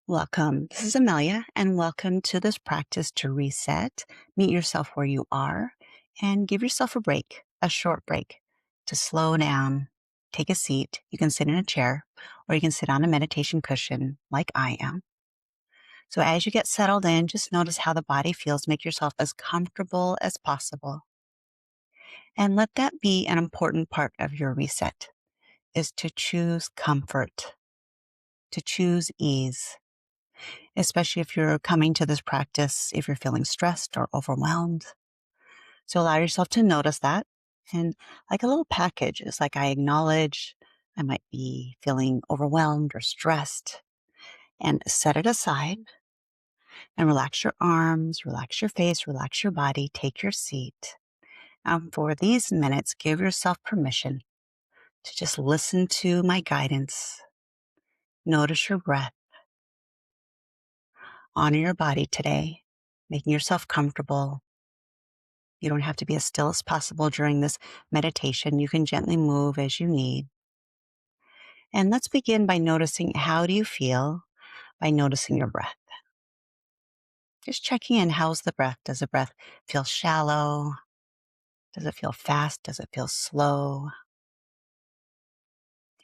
Welcome. This is Amelia, and welcome to this practice to reset, meet yourself where you are, and give yourself a break, a short break, to slow down, take a seat. You can sit in a chair, or you can sit on a meditation cushion like I am. So as you get settled in, just notice how the body feels. Make yourself as comfortable as possible. And let that be an important part of your reset, is to choose comfort, to choose ease. Especially if you're coming to this practice, if you're feeling stressed or overwhelmed. So allow yourself to notice that. And like a little package, it's like I acknowledge I might be feeling overwhelmed or stressed, and set it aside and relax your arms, relax your face, relax your body, take your seat. For these minutes, give yourself permission to just listen to my guidance. Notice your breath. Honor your body today, making yourself comfortable. You don't have to be as still as possible during this meditation. You can gently move as you need. And let's begin by noticing, how do you feel? By noticing your breath. Just checking in. How's the breath? Does the breath feel shallow? Does it feel fast? Does it feel slow?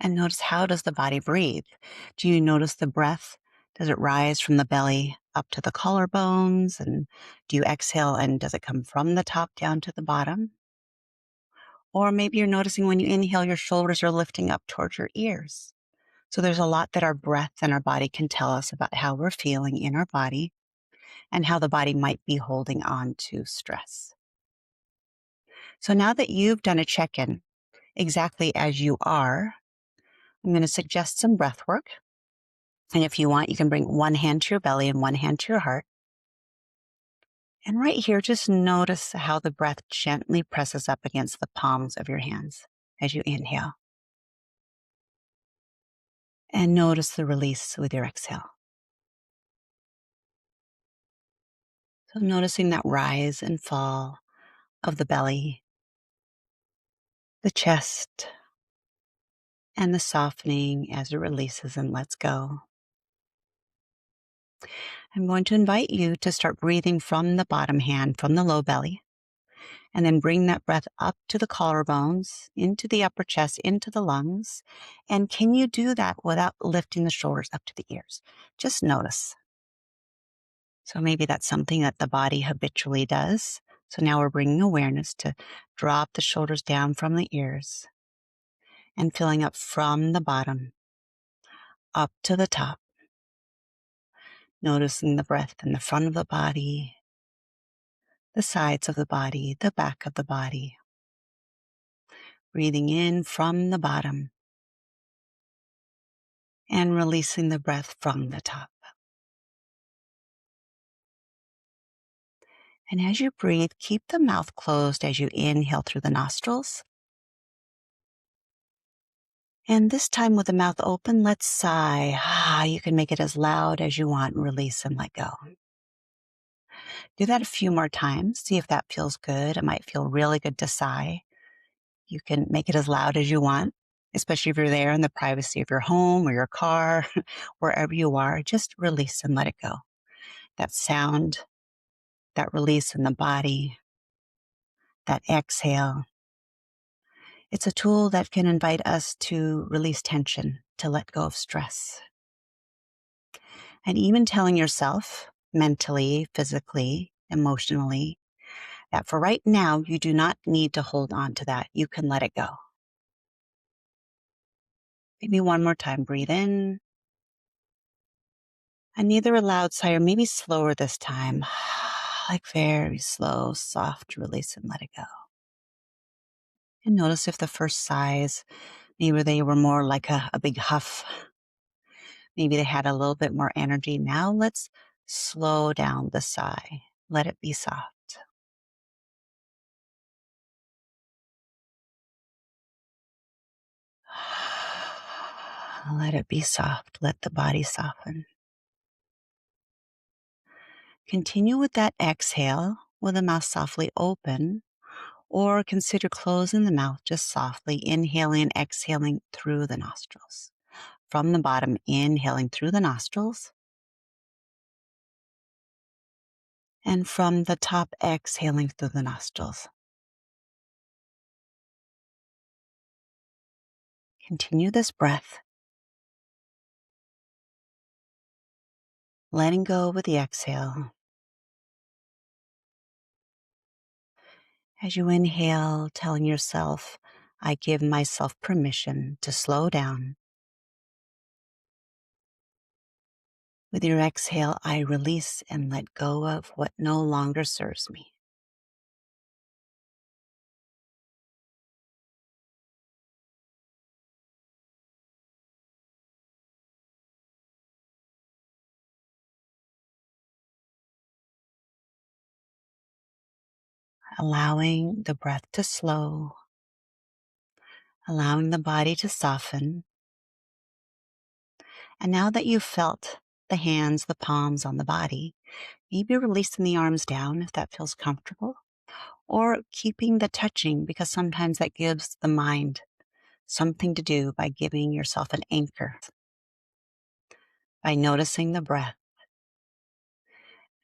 And notice, how does the body breathe? Do you notice the breath? Does it rise from the belly up to the collarbones? And do you exhale, and does it come from the top down to the bottom? Or maybe you're noticing when you inhale, your shoulders are lifting up towards your ears. So there's a lot that our breath and our body can tell us about how we're feeling in our body and how the body might be holding on to stress. So now that you've done a check-in exactly as you are, I'm going to suggest some breath work. And if you want, you can bring one hand to your belly and one hand to your heart. And right here, just notice how the breath gently presses up against the palms of your hands as you inhale. And notice the release with your exhale. So noticing that rise and fall of the belly, the chest, and the softening as it releases and lets go. I'm going to invite you to start breathing from the bottom hand, from the low belly, and then bring that breath up to the collarbones, into the upper chest, into the lungs. And can you do that without lifting the shoulders up to the ears? Just notice. So maybe that's something that the body habitually does. So now we're bringing awareness to drop the shoulders down from the ears and filling up from the bottom up to the top. Noticing the breath in the front of the body, the sides of the body, the back of the body. Breathing in from the bottom and releasing the breath from the top. And as you breathe, keep the mouth closed as you inhale through the nostrils. And this time with the mouth open, let's sigh. You can make it as loud as you want, and release and let go. Do that a few more times. See if that feels good. It might feel really good to sigh. You can make it as loud as you want, especially if you're there in the privacy of your home or your car, wherever you are. Just release and let it go. That sound, that release in the body, that exhale. It's a tool that can invite us to release tension, to let go of stress. And even telling yourself mentally, physically, emotionally, that for right now, you do not need to hold on to that. You can let it go. Maybe one more time, breathe in. And either a loud sigh or maybe slower this time, like very slow, soft release, and let it go. And notice if the first sighs, maybe they were more like a big huff. Maybe they had a little bit more energy. Now let's slow down the sigh. Let it be soft. Let it be soft. Let the body soften. Continue with that exhale with the mouth softly open, or consider closing the mouth just softly, inhaling and exhaling through the nostrils. From the bottom, inhaling through the nostrils, And from the top, exhaling through the nostrils. Continue this breath, letting go with the exhale. As you inhale, telling yourself, I give myself permission to slow down. With your exhale, I release and let go of what no longer serves me. Allowing the breath to slow, allowing the body to soften. And now that you've felt the hands, the palms on the body, maybe releasing the arms down if that feels comfortable, or keeping the touching because sometimes that gives the mind something to do by giving yourself an anchor, by noticing the breath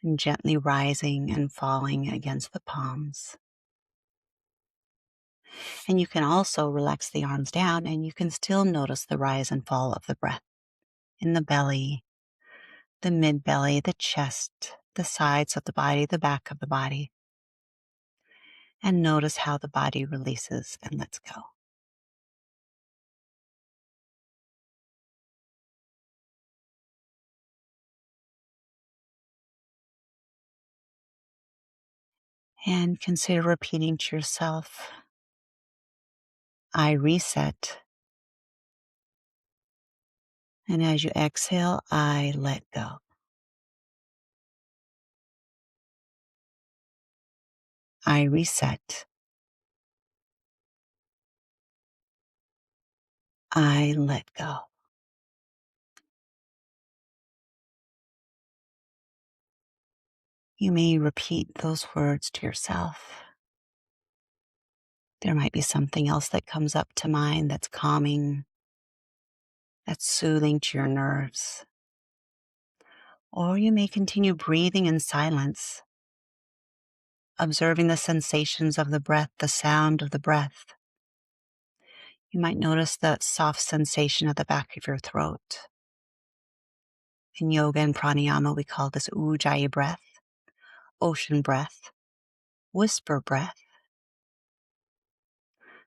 and gently rising and falling against the palms. And you can also relax the arms down and you can still notice the rise and fall of the breath in the belly, the mid-belly, the chest, the sides of the body, the back of the body. And notice how the body releases and lets go. And consider repeating to yourself, I reset. And as you exhale, I let go. I reset. I let go. You may repeat those words to yourself. There might be something else that comes up to mind that's calming, that's soothing to your nerves. Or you may continue breathing in silence, observing the sensations of the breath, the sound of the breath. You might notice the soft sensation at the back of your throat. In yoga and pranayama, we call this ujjayi breath, ocean breath, whisper breath.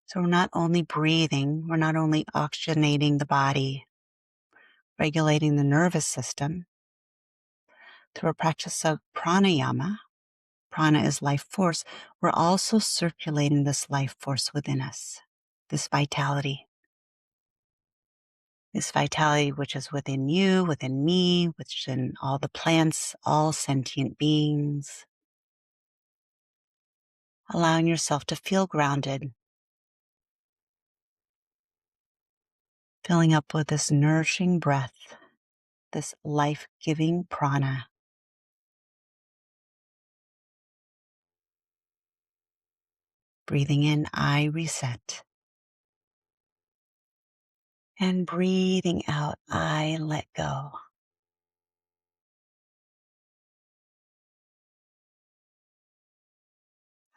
So we're not only breathing, we're not only oxygenating the body, regulating the nervous system. Through a practice of pranayama, prana is life force, we're also circulating this life force within us, this vitality which is within you, within me, which is in all the plants, all sentient beings. Allowing yourself to feel grounded, filling up with this nourishing breath, this life-giving prana. Breathing in, I reset. And breathing out, I let go.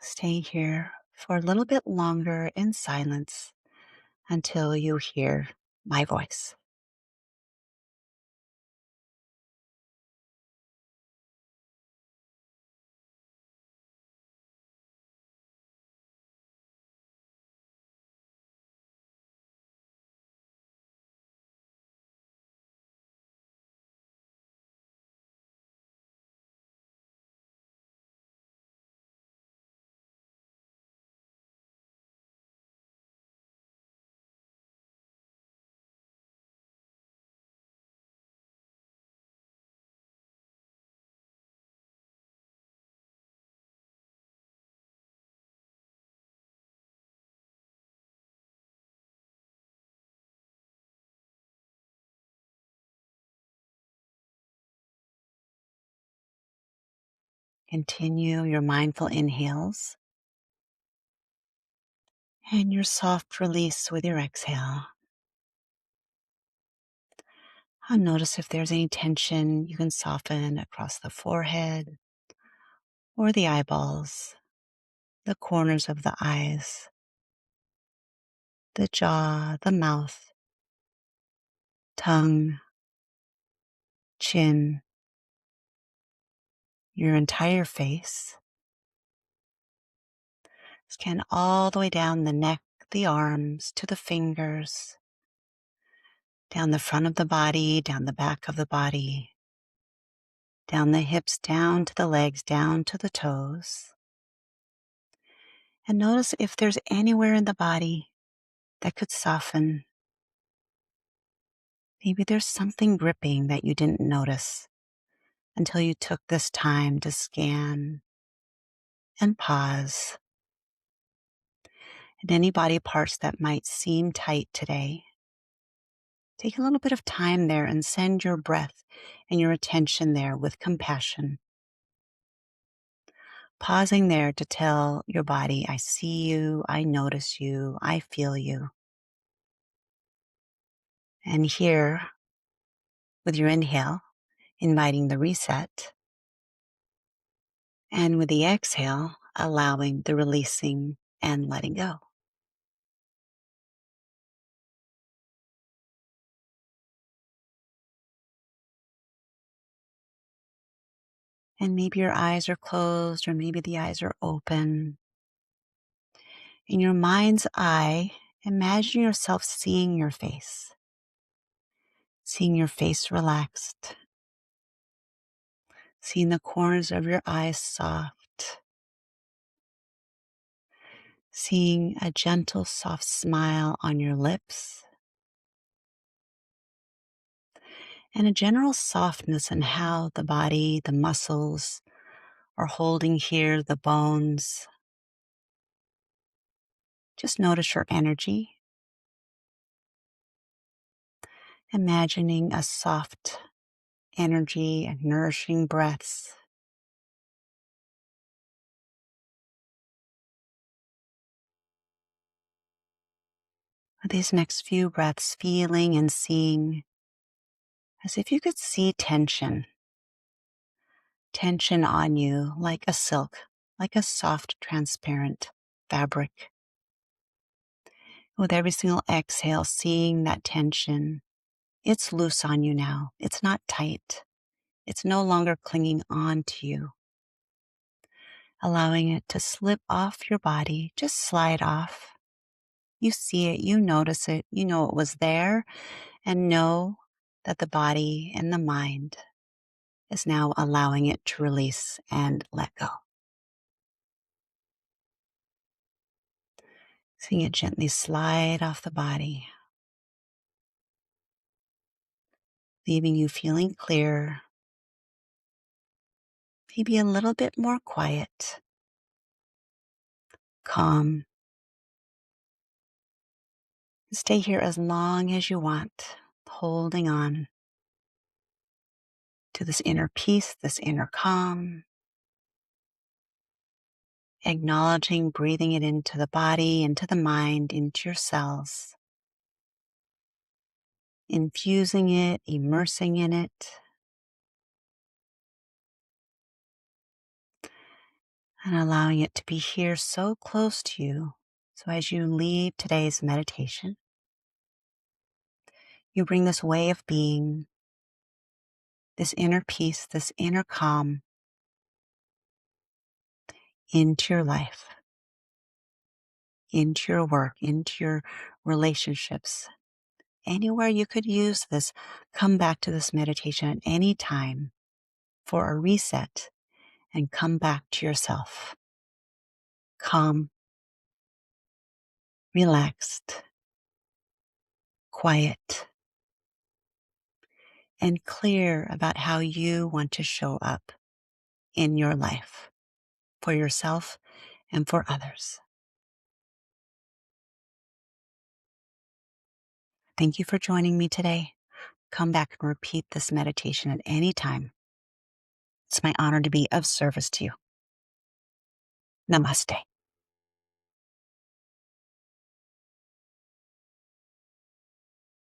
Stay here for a little bit longer in silence until you hear my voice. Continue your mindful inhales and your soft release with your exhale. Notice if there's any tension, you can soften across the forehead or the eyeballs, the corners of the eyes, the jaw, the mouth, tongue, chin, your entire face. Scan all the way down the neck, the arms, to the fingers, down the front of the body, down the back of the body, down the hips, down to the legs, down to the toes. And notice if there's anywhere in the body that could soften. Maybe there's something gripping that you didn't notice until you took this time to scan and pause. And any body parts that might seem tight today, take a little bit of time there and send your breath and your attention there with compassion. Pausing there to tell your body, I see you, I notice you, I feel you. And here, with your inhale, inviting the reset, and with the exhale, allowing the releasing and letting go. And maybe your eyes are closed or maybe the eyes are open. In your mind's eye, imagine yourself seeing your face relaxed, seeing the corners of your eyes soft, seeing a gentle, soft smile on your lips, and a general softness in how the body, the muscles are holding here, the bones. Just notice your energy, imagining a soft energy and nourishing breaths. With these next few breaths, feeling and seeing as if you could see tension on you like a silk, like a soft, transparent fabric. With every single exhale, seeing that tension, it's loose on you now. It's not tight. It's no longer clinging on to you. Allowing it to slip off your body, just slide off. You see it, you notice it, you know it was there, and know that the body and the mind is now allowing it to release and let go. Seeing it gently slide off the body, leaving you feeling clear, maybe a little bit more quiet, calm. Stay here as long as you want, holding on to this inner peace, this inner calm, acknowledging, breathing it into the body, into the mind, into your cells, infusing it, immersing in it, and allowing it to be here so close to you. So as you leave today's meditation, you bring this way of being, this inner peace, this inner calm into your life, into your work, into your relationships. Anywhere you could use this, come back to this meditation at any time for a reset and come back to yourself. Calm, relaxed, quiet, and clear about how you want to show up in your life for yourself and for others. Thank you for joining me today. Come back and repeat this meditation at any time. It's my honor to be of service to you. Namaste.